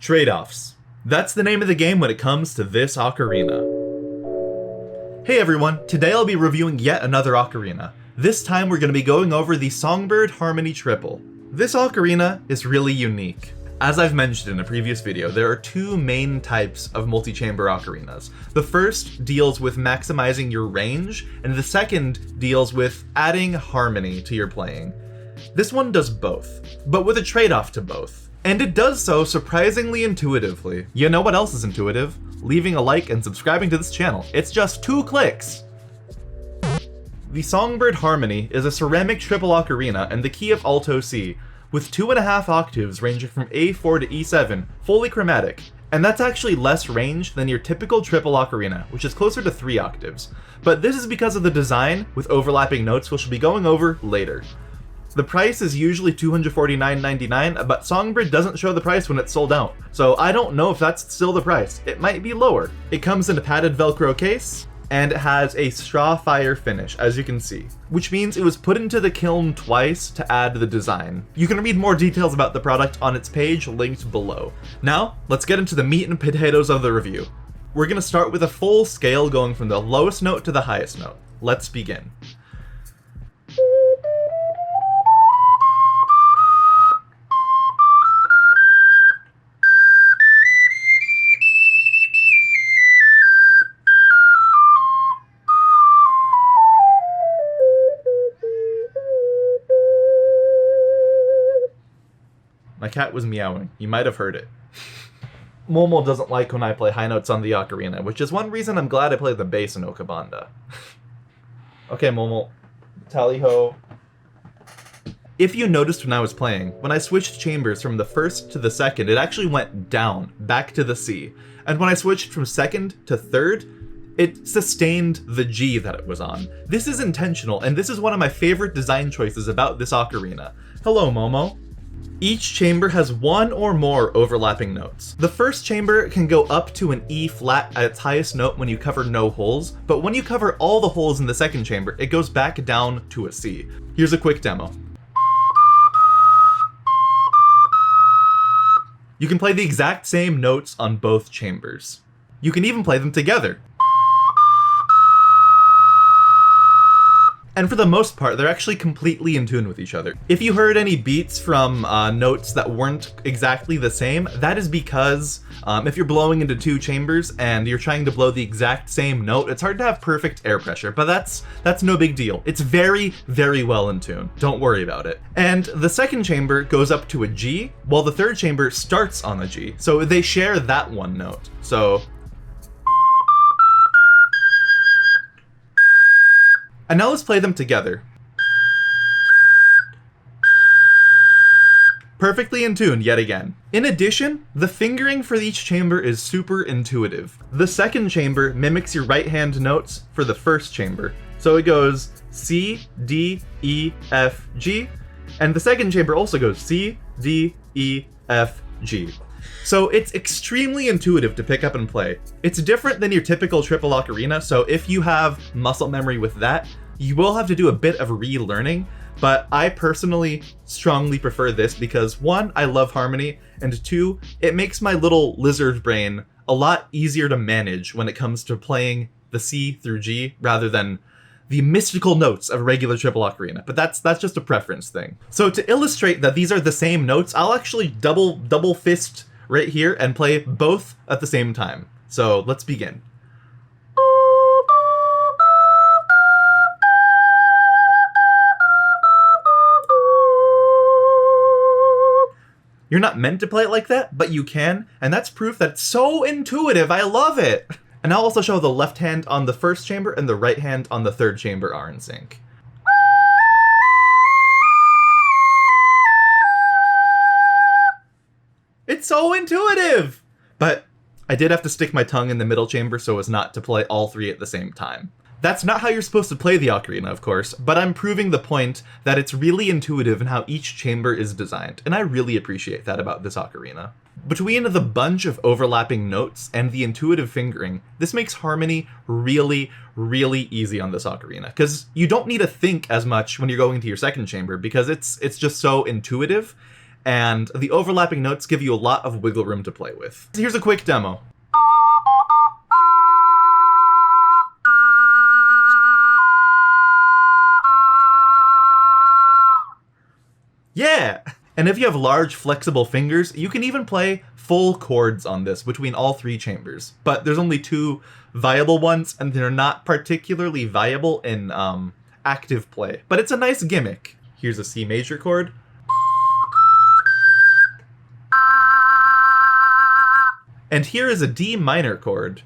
Trade-offs. That's the name of the game when it comes to this ocarina. Hey everyone, today I'll be reviewing yet another ocarina. This time we're going to be going over the Songbird Harmony Triple. This ocarina is really unique. As I've mentioned in a previous video, there are two main types of multi-chamber ocarinas. The first deals with maximizing your range, and the second deals with adding harmony to your playing. This one does both, but with a trade-off to both. And it does so surprisingly intuitively. You know what else is intuitive? Leaving a like and subscribing to this channel. It's just 2 clicks! The Songbird Harmony is a ceramic triple ocarina in the key of alto C, with 2.5 octaves ranging from A4 to E7, fully chromatic. And that's actually less range than your typical triple ocarina, which is closer to 3 octaves. But this is because of the design, with overlapping notes, which we'll be going over later. The price is usually $249.99, but Songbird doesn't show the price when it's sold out, so I don't know if that's still the price. It might be lower. It comes in a padded Velcro case, and it has a straw fire finish, as you can see, which means it was put into the kiln twice to add the design. You can read more details about the product on its page linked below. Now, let's get into the meat and potatoes of the review. We're gonna start with a full scale going from the lowest note to the highest note. Let's begin. My cat was meowing. You might have heard it. Momo doesn't like when I play high notes on the ocarina, which is one reason I'm glad I play the bass in Okabanda. Okay, Momo. Tally-ho. If you noticed when I was playing, when I switched chambers from the first to the second, it actually went down, back to the C. And when I switched from second to third, it sustained the G that it was on. This is intentional, and this is one of my favorite design choices about this ocarina. Hello, Momo. Each chamber has one or more overlapping notes. The first chamber can go up to an E flat at its highest note when you cover no holes, but when you cover all the holes in the second chamber, it goes back down to a C. Here's a quick demo. You can play the exact same notes on both chambers. You can even play them together. And for the most part, they're actually completely in tune with each other. If you heard any beats from notes that weren't exactly the same, that is because if you're blowing into 2 chambers and you're trying to blow the exact same note, it's hard to have perfect air pressure, but that's no big deal. It's very, very well in tune. Don't worry about it. And the second chamber goes up to a G, while the third chamber starts on a G. So they share that one note. So and now let's play them together. Perfectly in tune yet again. In addition, the fingering for each chamber is super intuitive. The second chamber mimics your right hand notes for the first chamber. So it goes C, D, E, F, G, and the second chamber also goes C, D, E, F, G. So it's extremely intuitive to pick up and play. It's different than your typical triple ocarina, so if you have muscle memory with that, you will have to do a bit of relearning, but I personally strongly prefer this because 1, I love harmony, and 2, it makes my little lizard brain a lot easier to manage when it comes to playing the C through G rather than the mystical notes of a regular triple ocarina, but that's just a preference thing. So to illustrate that these are the same notes, I'll actually double fist right here and play both at the same time. So let's begin. You're not meant to play it like that, but you can, and that's proof that it's so intuitive. I love it. And I'll also show the left hand on the first chamber and the right hand on the third chamber are in sync. It's so intuitive! But I did have to stick my tongue in the middle chamber so as not to play all 3 at the same time. That's not how you're supposed to play the ocarina, of course, but I'm proving the point that it's really intuitive in how each chamber is designed, and I really appreciate that about this ocarina. Between the bunch of overlapping notes and the intuitive fingering, this makes harmony really, really easy on this ocarina, because you don't need to think as much when you're going to your second chamber, because it's just so intuitive, and the overlapping notes give you a lot of wiggle room to play with. Here's a quick demo. Yeah! And if you have large, flexible fingers, you can even play full chords on this between all 3 chambers. But there's only 2 viable ones, and they're not particularly viable in active play. But it's a nice gimmick. Here's a C major chord. And here is a D minor chord.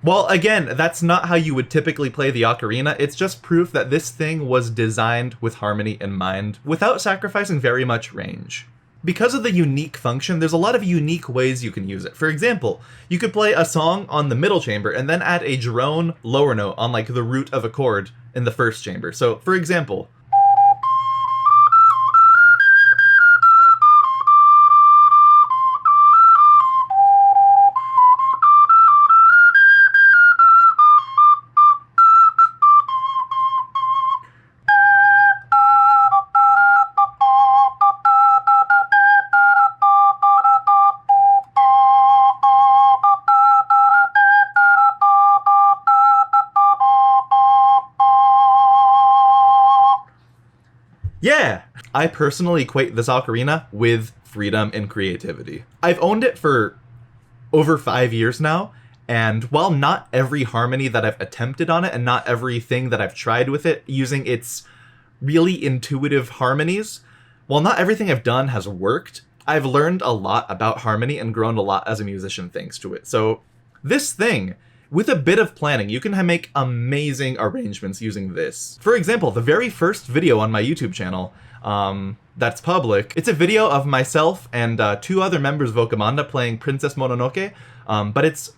Well, again, that's not how you would typically play the ocarina. It's just proof that this thing was designed with harmony in mind, without sacrificing very much range. Because of the unique function, there's a lot of unique ways you can use it. For example, you could play a song on the middle chamber and then add a drone lower note on like the root of a chord in the first chamber. So, for example, yeah! I personally equate this ocarina with freedom and creativity. I've owned it for over 5 years now, and while not every harmony that I've attempted on it and not everything that I've tried with it using its really intuitive harmonies, while not everything I've done has worked, I've learned a lot about harmony and grown a lot as a musician thanks to it. So this thing, with a bit of planning, you can make amazing arrangements using this. For example, the very first video on my YouTube channel, that's public, it's a video of myself and 2 other members of Okamanda playing Princess Mononoke, but it's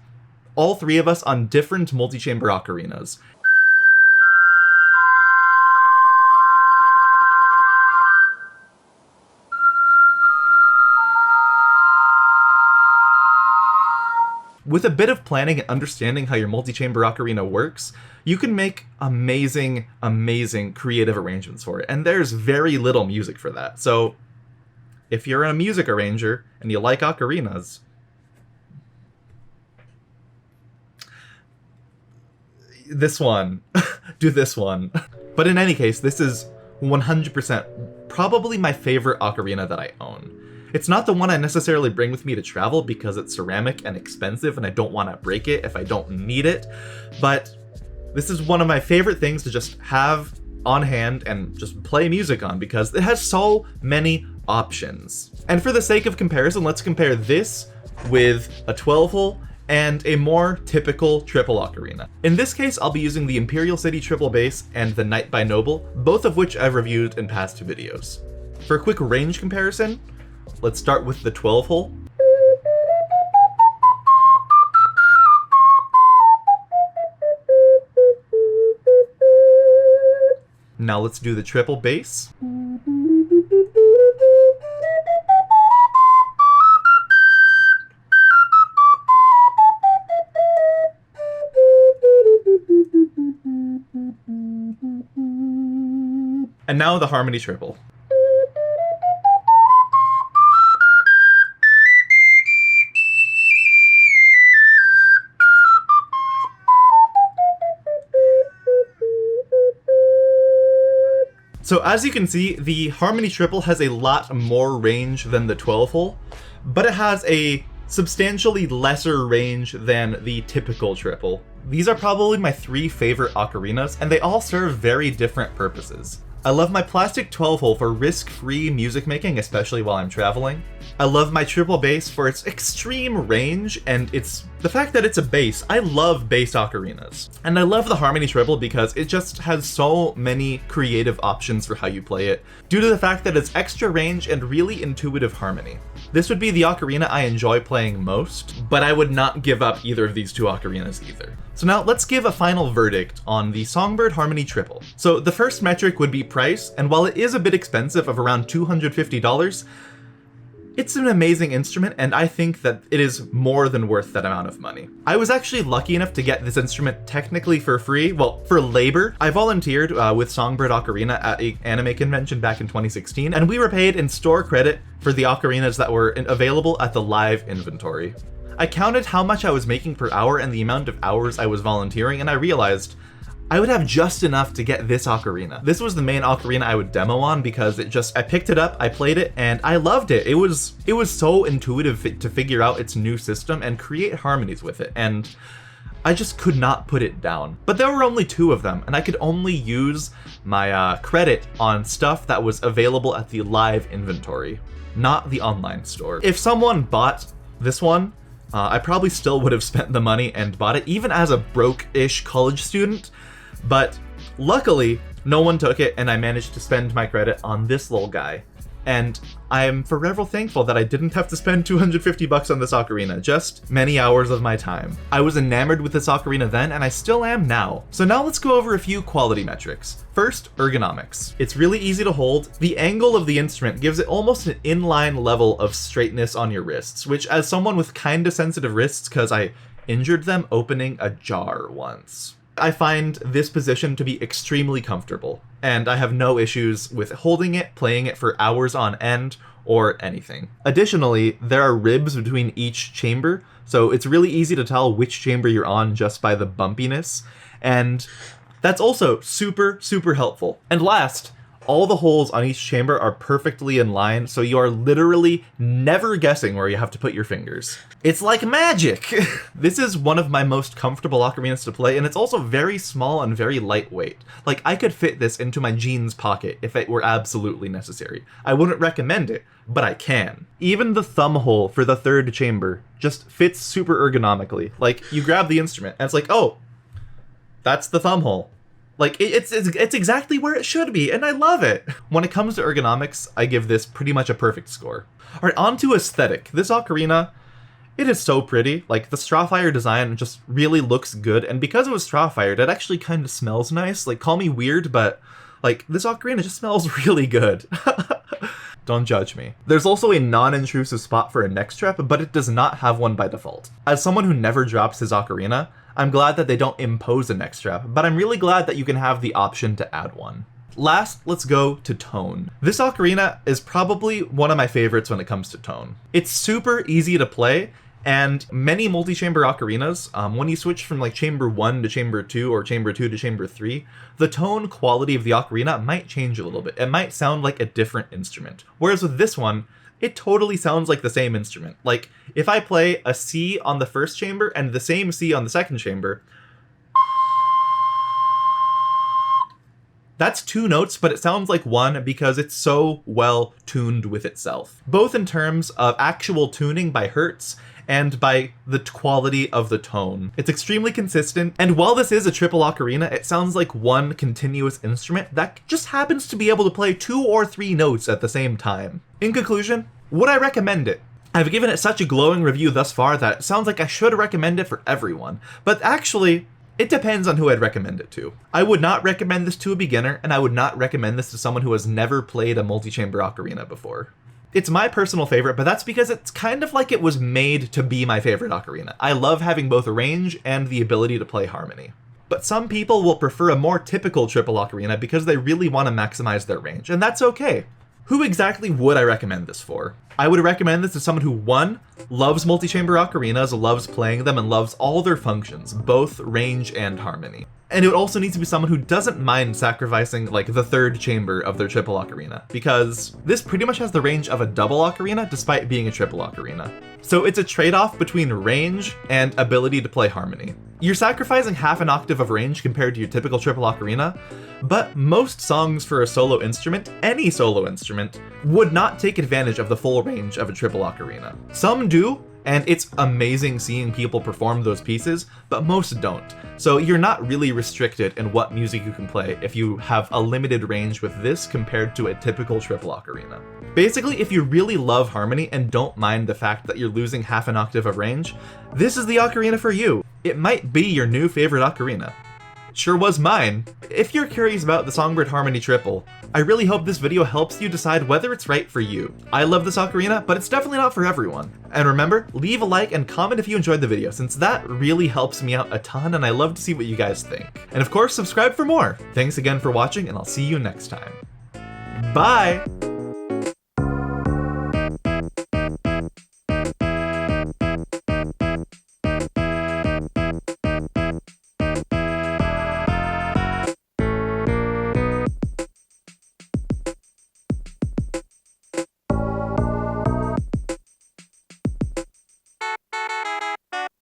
all 3 of us on different multi-chamber ocarinas. With a bit of planning and understanding how your multi-chamber ocarina works, you can make amazing, amazing creative arrangements for it. And there's very little music for that. So if you're a music arranger and you like ocarinas, this one, do this one. But in any case, this is 100% probably my favorite ocarina that I own. It's not the one I necessarily bring with me to travel because it's ceramic and expensive and I don't want to break it if I don't need it, but this is one of my favorite things to just have on hand and just play music on because it has so many options. And for the sake of comparison, let's compare this with a 12-hole and a more typical triple ocarina. In this case, I'll be using the Imperial City Triple Bass and the Night by Noble, both of which I've reviewed in past videos. For a quick range comparison, let's start with the 12-hole. Now let's do the triple bass. And now the harmony triple. So as you can see, the harmony triple has a lot more range than the 12-hole, but it has a substantially lesser range than the typical triple. These are probably my 3 favorite ocarinas, and they all serve very different purposes. I love my plastic 12-hole for risk-free music making, especially while I'm traveling. I love my triple bass for its extreme range and the fact that it's a bass. I love bass ocarinas. And I love the harmony triple because it just has so many creative options for how you play it, due to the fact that it's extra range and really intuitive harmony. This would be the ocarina I enjoy playing most, but I would not give up either of these 2 ocarinas either. So now let's give a final verdict on the Songbird Harmony Triple. So the first metric would be price, and while it is a bit expensive of around $250, It's an amazing instrument, and I think that it is more than worth that amount of money. I was actually lucky enough to get this instrument technically for free, well, for labor. I volunteered with Songbird Ocarina at an anime convention back in 2016, and we were paid in store credit for the ocarinas that were available at the live inventory. I counted how much I was making per hour and the amount of hours I was volunteering, and I realized I would have just enough to get this ocarina. This was the main ocarina I would demo on because I picked it up, I played it, and I loved it. It was so intuitive to figure out its new system and create harmonies with it, and I just could not put it down. But there were only 2 of them, and I could only use my credit on stuff that was available at the live inventory, not the online store. If someone bought this one, I probably still would have spent the money and bought it, even as a broke-ish college student. But luckily, no one took it, and I managed to spend my credit on this little guy. And I'm forever thankful that I didn't have to spend $250 on this ocarina, just many hours of my time. I was enamored with this ocarina then, and I still am now. So now let's go over a few quality metrics. First, ergonomics. It's really easy to hold. The angle of the instrument gives it almost an inline level of straightness on your wrists, which, as someone with kinda sensitive wrists, because I injured them opening a jar once, I find this position to be extremely comfortable, and I have no issues with holding it, playing it for hours on end, or anything. Additionally, there are ribs between each chamber, so it's really easy to tell which chamber you're on just by the bumpiness, and that's also super, super helpful. And last, all the holes on each chamber are perfectly in line, so you are literally never guessing where you have to put your fingers. It's like magic! This is one of my most comfortable ocarinas to play, and it's also very small and very lightweight. Like, I could fit this into my jeans pocket if it were absolutely necessary. I wouldn't recommend it, but I can. Even the thumb hole for the 3rd chamber just fits super ergonomically. Like, you grab the instrument, and it's like, oh, that's the thumb hole. Like, it's exactly where it should be, and I love it! When it comes to ergonomics, I give this pretty much a perfect score. Alright, on to aesthetic. This ocarina, it is so pretty. Like, the Strawfire design just really looks good, and because it was Strawfired, it actually kind of smells nice. Like, call me weird, but, like, this ocarina just smells really good. Don't judge me. There's also a non-intrusive spot for a neck strap, but it does not have one by default. As someone who never drops his ocarina, I'm glad that they don't impose a neck strap, but I'm really glad that you can have the option to add one. Last, let's go to tone. This ocarina is probably one of my favorites when it comes to tone. It's super easy to play, and many multi-chamber ocarinas, when you switch from like chamber 1 to chamber 2 or chamber 2 to chamber 3, the tone quality of the ocarina might change a little bit. It might sound like a different instrument. Whereas with this one, it totally sounds like the same instrument. Like, if I play a C on the 1st chamber and the same C on the 2nd chamber, that's 2 notes, but it sounds like one because it's so well tuned with itself. Both in terms of actual tuning by hertz and by the quality of the tone. It's extremely consistent, and while this is a triple ocarina, it sounds like one continuous instrument that just happens to be able to play 2 or 3 notes at the same time. In conclusion, would I recommend it? I've given it such a glowing review thus far that it sounds like I should recommend it for everyone, but actually, it depends on who I'd recommend it to. I would not recommend this to a beginner, and I would not recommend this to someone who has never played a multi-chamber ocarina before. It's my personal favorite, but that's because it's kind of like it was made to be my favorite ocarina. I love having both range and the ability to play harmony. But some people will prefer a more typical triple ocarina because they really want to maximize their range, and that's okay. Who exactly would I recommend this for? I would recommend this to someone who, 1, loves multi-chamber ocarinas, loves playing them, and loves all their functions, both range and harmony. And it would also need to be someone who doesn't mind sacrificing, like, the 3rd chamber of their triple ocarina, because this pretty much has the range of a double ocarina despite being a triple ocarina. So it's a trade-off between range and ability to play harmony. You're sacrificing half an octave of range compared to your typical triple ocarina, but most songs for a solo instrument, any solo instrument, would not take advantage of the full range of a triple ocarina. Some do, and it's amazing seeing people perform those pieces, but most don't. So you're not really restricted in what music you can play if you have a limited range with this compared to a typical triple ocarina. Basically, if you really love harmony and don't mind the fact that you're losing half an octave of range, this is the ocarina for you. It might be your new favorite ocarina. Sure was mine. If you're curious about the Songbird Harmony Triple, I really hope this video helps you decide whether it's right for you. I love this ocarina, but it's definitely not for everyone. And remember, leave a like and comment if you enjoyed the video, since that really helps me out a ton and I love to see what you guys think. And of course, subscribe for more. Thanks again for watching, and I'll see you next time. Bye!